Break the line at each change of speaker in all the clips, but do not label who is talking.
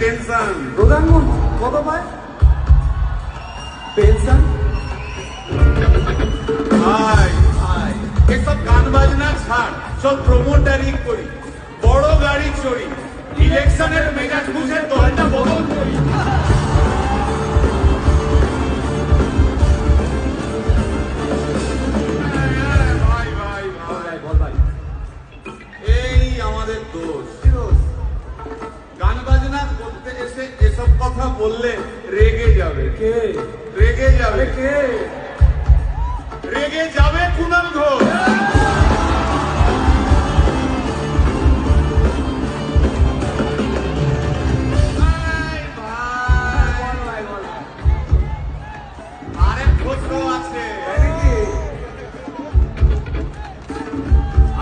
Tension.
প্রধানমন্ত্রী কত পায় পেনশন?
ভাই এসব গান বাজনা ছাড়, সব প্রমোটারি করি, বড় গাড়ি চড়ি, ইলেকশনের মেজাজ বুঝে দলটা বদল করি। ভাই ভাই ভাই
বল ভাই।
এই আমাদের দোষ। গান বাজনা করতে এসে এসব কথা বললে রেগে যাবে।
কে
রেগে যাবে
কে?
রেগে যাবে কুণাল ঘোষ। আরেক ঘোষও আছে।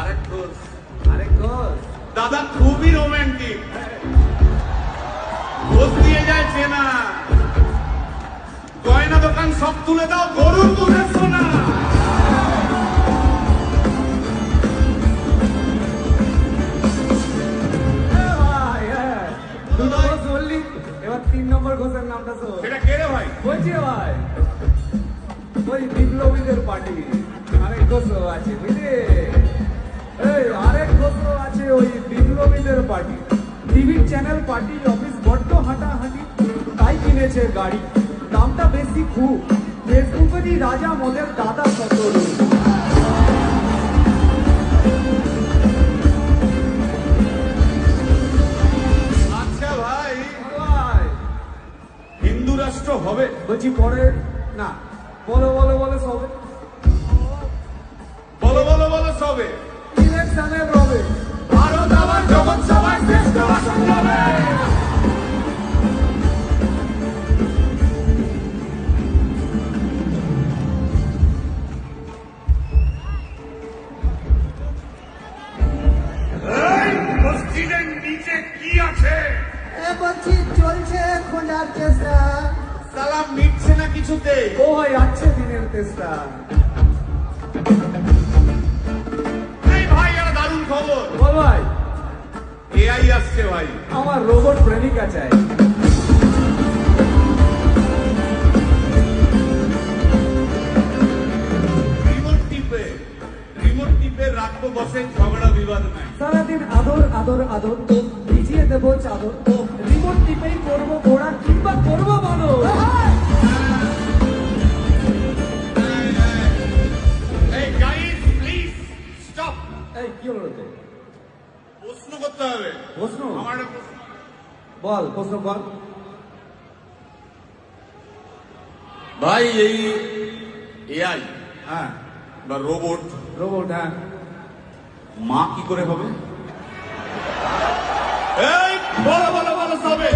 আরেক ঘোষ দাদা খুবই রোমান্টিক, ঘোষ দিয়ে যায় চেনা, গয়না দোকান সব তুলে দাও, গরুর দুধের সোনা।
এবার 3 নম্বর ঘোষের নামটা শোন।
সেটা কে রে ভাই?
বলছি ভাই, ওই বিপ্লবীদের পার্টি আরেক ঘোষ আছে বুঝলি? এই আরেক ঘোষ আছে ওই বিপ্লবীদের পার্টি। টিভির চ্যানেল পার্টি অফিস বড্ড হাঁটাহাঁটি, তাই কিনেছে গাড়ি, দামটা বেশি খুব, ফেসবুকেরই রাজা মদের দাদা সতরু।
আচ্ছা ভাই,
ভাই
হিন্দু রাষ্ট্র হবে?
বলছি পরে না, বলো বলো বলো সবে
বলো বলো বলো সবে।
ইলেকশনের রবে
ভারত আবার জগৎ সভায় শ্রেষ্ঠ আসন যাবে। এই মসজিদের নিচে কি আছে?
বলছি চলছে খোঁজার চেষ্টা।
সালাম মিটছে না কিছুতে।
ও হয় আছে দিনের তেষ্টা।
এই ভাই একটা দারুণ খবর,
বল ভাই।
এআই আসছে ভাই।
আমার রোবট প্রেমিকা চাই।
রিমোট টিপে রাখবো বসে, ঝগড়া বিবাদ নাই।
সারাদিন আদর আদর আদর, ভিজিয়ে দেবো চাদর, রিমোট টিপেই করবো ঘোড়া কিংবা করবো বলো।
এই গাইস প্লিজ স্টপ।
এই কি হলো তো?
প্রশ্ন করতে হবে।
প্রশ্ন?
আমার একটা প্রশ্ন।
বল প্রশ্ন বল।
ভাই এই এআই
হ্যাঁ
বা রোবট,
রোবট, হ্যাঁ
মা কি করে হবে? এই বলো বলো বলো সবে।